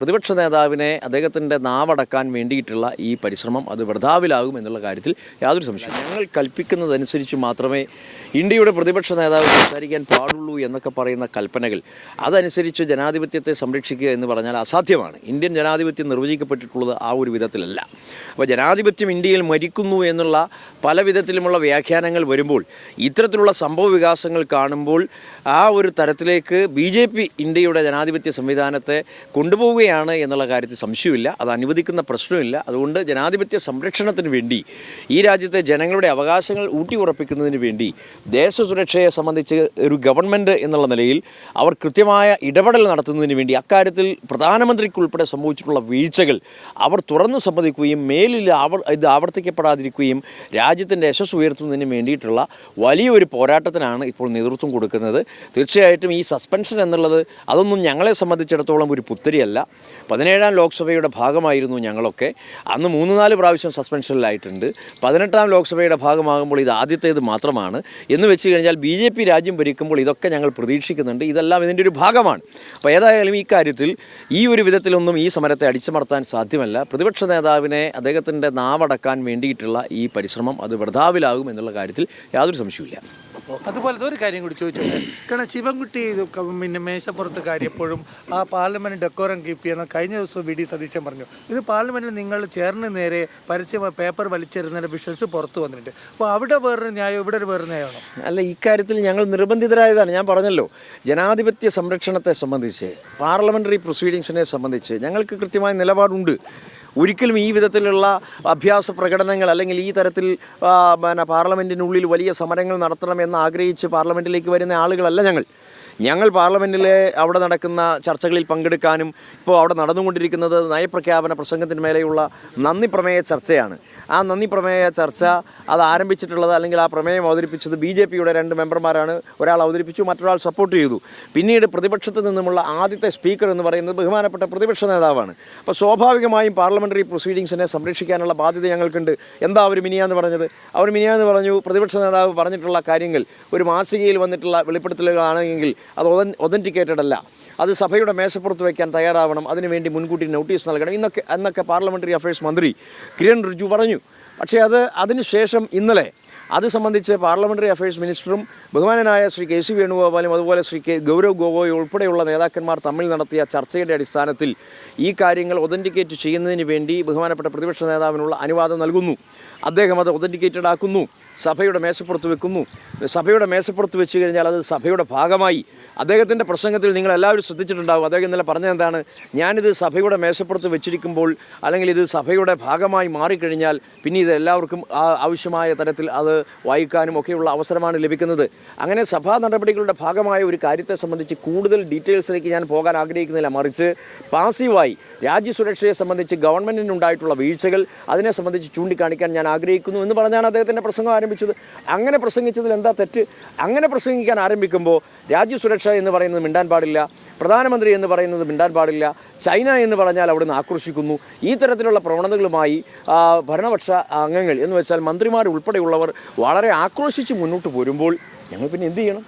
പ്രതിപക്ഷ നേതാവിനെ അദ്ദേഹത്തിൻ്റെ നാവടക്കാൻ വേണ്ടിയിട്ടുള്ള ഈ പരിശ്രമം അത് വൃഥാവിലാകും എന്നുള്ള കാര്യത്തിൽ യാതൊരു സംശയവും. ഞങ്ങൾ കൽപ്പിക്കുന്നതനുസരിച്ച് മാത്രമേ ഇന്ത്യയുടെ പ്രതിപക്ഷ നേതാവ് സംസാരിക്കാൻ പാടുള്ളൂ എന്നൊക്കെ പറയുന്ന കൽപ്പനകൾ അതനുസരിച്ച് ജനാധിപത്യത്തെ സംരക്ഷിക്കുക എന്ന് പറഞ്ഞാൽ അസാധ്യമാണ്. ഇന്ത്യൻ ജനാധിപത്യം നിർവചിക്കപ്പെട്ടിട്ടുള്ളത് ആ ഒരു വിധത്തിലല്ല. അപ്പോൾ ജനാധിപത്യം ഇന്ത്യയിൽ മരിക്കുന്നു എന്നുള്ള പല വിധത്തിലുമുള്ള വ്യാഖ്യാനങ്ങൾ വരുമ്പോൾ ഇത്തരത്തിലുള്ള സംഭവ വികാസങ്ങൾ കാണുമ്പോൾ ആ ഒരു തരത്തിലേക്ക് BJP ഇന്ത്യയുടെ ജനാധിപത്യ സംവിധാനത്തെ കൊണ്ടുപോവുകയാണ് എന്നുള്ള കാര്യത്തിൽ സംശയമില്ല. അത് അനുവദിക്കുന്ന പ്രശ്നമില്ല. അതുകൊണ്ട് ജനാധിപത്യ സംരക്ഷണത്തിന് വേണ്ടി ഈ രാജ്യത്തെ ജനങ്ങളുടെ അവകാശങ്ങൾ ഊട്ടിയുറപ്പിക്കുന്നതിന് വേണ്ടി ദേശസുരക്ഷയെ സംബന്ധിച്ച് ഒരു ഗവൺമെൻറ് എന്നുള്ള നിലയിൽ അവർ കൃത്യമായ ഇടപെടൽ നടത്തുന്നതിന് വേണ്ടി അക്കാര്യത്തിൽ പ്രധാനമന്ത്രിക്കുൾപ്പെടെ സംഭവിച്ചിട്ടുള്ള വീഴ്ചകൾ അവർ തുറന്നു സമ്മതിക്കുകയും മേലിൽ ഇത് ആവർത്തിക്കപ്പെടാതിരിക്കുകയും രാജ്യത്തിൻ്റെ യശസ് ഉയർത്തുന്നതിന് വേണ്ടിയിട്ടുള്ള വലിയൊരു പോരാട്ടത്തിനാണ് ഇപ്പോൾ നേതൃത്വം കൊടുക്കുന്നത്. തീർച്ചയായിട്ടും ഈ സസ്പെൻഷൻ എന്നുള്ളത് അതൊന്നും ഞങ്ങളെ സംബന്ധിച്ചിടത്തോളം ഒരു പുത്തരിയല്ല. 17ാം ലോക്സഭയുടെ ഭാഗമായിരുന്നു ഞങ്ങളൊക്കെ. അന്ന് 3-4 പ്രാവശ്യം സസ്പെൻഷനിലായിട്ടുണ്ട്. 18ാം ലോക്സഭയുടെ ഭാഗമാകുമ്പോൾ ഇത് ആദ്യത്തേത് മാത്രമാണ് എന്ന് വെച്ച് കഴിഞ്ഞാൽ BJP രാജ്യം ഭരിക്കുമ്പോൾ ഇതൊക്കെ ഞങ്ങൾ പ്രതീക്ഷിക്കുന്നുണ്ട്. ഇതെല്ലാം ഇതിൻ്റെ ഒരു ഭാഗമാണ്. അപ്പോൾ ഏതായാലും ഈ കാര്യത്തിൽ ഈ ഒരു വിധത്തിലൊന്നും ഈ സമരത്തെ അടിച്ചമർത്താൻ സാധ്യമല്ല. പ്രതിപക്ഷ നേതാവിനെ അദ്ദേഹത്തിൻ്റെ നാവടക്കാൻ വേണ്ടിയിട്ടുള്ള ഈ പരിശ്രമം അത് വൃഥാവിലാകും എന്നുള്ള കാര്യത്തിൽ യാതൊരു സംശയമില്ല. അതുപോലെ ഒരു കാര്യം കൂടി ചോദിച്ചോട്ടെ. കാരണം ശിവൻകുട്ടി പിന്നെ മേശപ്പുറത്ത് കാര്യപ്പോഴും ആ പാർലമെന്റ് ഡെക്കോറം കീപ്പ് ചെയ്യണം. കഴിഞ്ഞ ദിവസം VD സതീശൻ പറഞ്ഞു ഇത് പാർലമെന്റിൽ നിങ്ങൾ ചേർന്ന് നേരെ പരസ്യ പേപ്പർ വലിച്ചെറിയുന്നതിൻ്റെ വിഷ്വൽസ് പുറത്തു വന്നിട്ടുണ്ട്. അപ്പോൾ അവിടെ വേറൊരു ന്യായം ഇവിടെ ഒരു വേറൊരു ന്യായമാണോ? അല്ല, ഇക്കാര്യത്തിൽ ഞങ്ങൾ നിർബന്ധിതരായതാണ്. ഞാൻ പറഞ്ഞല്ലോ, ജനാധിപത്യ സംരക്ഷണത്തെ സംബന്ധിച്ച് പാർലമെൻ്ററി പ്രൊസീഡിങ്സിനെ സംബന്ധിച്ച് ഞങ്ങൾക്ക് കൃത്യമായ നിലപാടുണ്ട്. ഒരിക്കലും ഈ വിധത്തിലുള്ള അഭ്യാസ പ്രകടനങ്ങൾ അല്ലെങ്കിൽ ഈ തരത്തിൽ പാർലമെൻറ്റിനുള്ളിൽ വലിയ സമരങ്ങൾ നടത്തണമെന്ന് ആഗ്രഹിച്ച് പാർലമെൻറ്റിലേക്ക് വരുന്ന ആളുകളല്ല ഞങ്ങൾ പാർലമെൻറ്റിലെ അവിടെ നടക്കുന്ന ചർച്ചകളിൽ പങ്കെടുക്കാനും ഇപ്പോൾ അവിടെ നടന്നുകൊണ്ടിരിക്കുന്നത് നയപ്രഖ്യാപന പ്രസംഗത്തിന് മേലെയുള്ള നന്ദി പ്രമേയ ചർച്ചയാണ്. ആ നന്ദി പ്രമേയ ചർച്ച അത് ആരംഭിച്ചിട്ടുള്ളത് അല്ലെങ്കിൽ ആ പ്രമേയം അവതരിപ്പിച്ചത് BJPയുടെ 2 മെമ്പർമാരാണ്. ഒരാൾ അവതരിപ്പിച്ചു, മറ്റൊരാൾ സപ്പോർട്ട് ചെയ്തു. പിന്നീട് പ്രതിപക്ഷത്ത് നിന്നുമുള്ള ആദ്യത്തെ സ്പീക്കർ എന്ന് പറയുന്നത് ബഹുമാനപ്പെട്ട പ്രതിപക്ഷ നേതാവാണ്. അപ്പോൾ സ്വാഭാവികമായും പാർലമെൻ്ററി പ്രൊസീഡിങ്സിനെ സംരക്ഷിക്കാനുള്ള ബാധ്യത ഞങ്ങൾക്കുണ്ട്. എന്താ അവർ മിനിയാന്ന് പറഞ്ഞത്? അവർ മിനിയാന്ന് പറഞ്ഞു പ്രതിപക്ഷ നേതാവ് പറഞ്ഞിട്ടുള്ള കാര്യങ്ങൾ ഒരു മാസികയിൽ വന്നിട്ടുള്ള വെളിപ്പെടുത്തലുകളാണെങ്കിൽ അത് ഒതൻറ്റിക്കേറ്റഡ് അല്ല, അത് സഭയുടെ മേശപ്പുറത്ത് വയ്ക്കാൻ തയ്യാറാവണം, അതിനുവേണ്ടി മുൻകൂട്ടി നോട്ടീസ് നൽകണം എന്നൊക്കെ പാർലമെൻ്ററി അഫയേഴ്സ് മന്ത്രി കിരൺ റിജിജു പറഞ്ഞു. പക്ഷേ അതിനുശേഷം ഇന്നലെ അത് സംബന്ധിച്ച് പാർലമെൻ്ററി അഫയേഴ്സ് മിനിസ്റ്ററും ബഹുമാനനായ ശ്രീ KC വേണുഗോപാലും അതുപോലെ ശ്രീ ഗൗരവ് ഗൊഗോയ് ഉൾപ്പെടെയുള്ള നേതാക്കന്മാർ തമ്മിൽ നടത്തിയ ചർച്ചയുടെ അടിസ്ഥാനത്തിൽ ഈ കാര്യങ്ങൾ ഒതൻറ്റിക്കേറ്റ് ചെയ്യുന്നതിന് വേണ്ടി ബഹുമാനപ്പെട്ട പ്രതിപക്ഷ നേതാവിനുള്ള അനുവാദം നൽകുന്നു. അദ്ദേഹം അത് ഒതൻറ്റിക്കേറ്റഡ് ആക്കുന്നു, സഭയുടെ മേശപ്പുറത്ത് വെക്കുന്നു. സഭയുടെ മേശപ്പുറത്ത് വെച്ച് കഴിഞ്ഞാൽ അത് സഭയുടെ ഭാഗമായി അദ്ദേഹത്തിൻ്റെ പ്രസംഗത്തിൽ നിങ്ങളെല്ലാവരും ശ്രദ്ധിച്ചിട്ടുണ്ടാകും. അദ്ദേഹം ഇന്നലെ പറഞ്ഞത് എന്താണ്? ഞാനിത് സഭയുടെ മേശപ്പുറത്ത് വെച്ചിരിക്കുമ്പോൾ അല്ലെങ്കിൽ ഇത് സഭയുടെ ഭാഗമായി മാറിക്കഴിഞ്ഞാൽ പിന്നെ ഇത് എല്ലാവർക്കും ആവശ്യമായ തരത്തിൽ അത് വായിക്കാനും ഒക്കെയുള്ള അവസരമാണ് ലഭിക്കുന്നത്. അങ്ങനെ സഭാ നടപടികളുടെ ഭാഗമായ ഒരു കാര്യത്തെ സംബന്ധിച്ച് കൂടുതൽ ഡീറ്റെയിൽസിലേക്ക് ഞാൻ പോകാൻ ആഗ്രഹിക്കുന്നില്ല. മറിച്ച് പാസീവായി രാജ്യസുരക്ഷയെ സംബന്ധിച്ച് ഗവൺമെൻറ്റിനുണ്ടായിട്ടുള്ള വീഴ്ചകൾ അതിനെ സംബന്ധിച്ച് ചൂണ്ടിക്കാണിക്കാൻ ഞാൻ ആഗ്രഹിക്കുന്നു എന്ന് പറഞ്ഞാണ് അദ്ദേഹത്തിൻ്റെ പ്രസംഗം ആരംഭിച്ചത്. അങ്ങനെ പ്രസംഗിച്ചതിൽ എന്താ തെറ്റ്? അങ്ങനെ പ്രസംഗിക്കാൻ ആരംഭിക്കുമ്പോൾ രാജ്യസുരക്ഷ എന്ന് പറയുന്നത് മിണ്ടാൻ പാടില്ല, പ്രധാനമന്ത്രി എന്ന് പറയുന്നത് മിണ്ടാൻ പാടില്ല, ചൈന എന്ന് പറഞ്ഞാൽ അവിടുന്ന് ആക്രോശിക്കുന്നു. ഈ തരത്തിലുള്ള പ്രവണതകളുമായി ഭരണപക്ഷ അംഗങ്ങൾ എന്ന് വെച്ചാൽ മന്ത്രിമാർ ഉൾപ്പെടെയുള്ളവർ വളരെ ആക്രോശിച്ച് മുന്നോട്ട് പോരുമ്പോൾ ഞങ്ങൾ പിന്നെ എന്ത് ചെയ്യണം?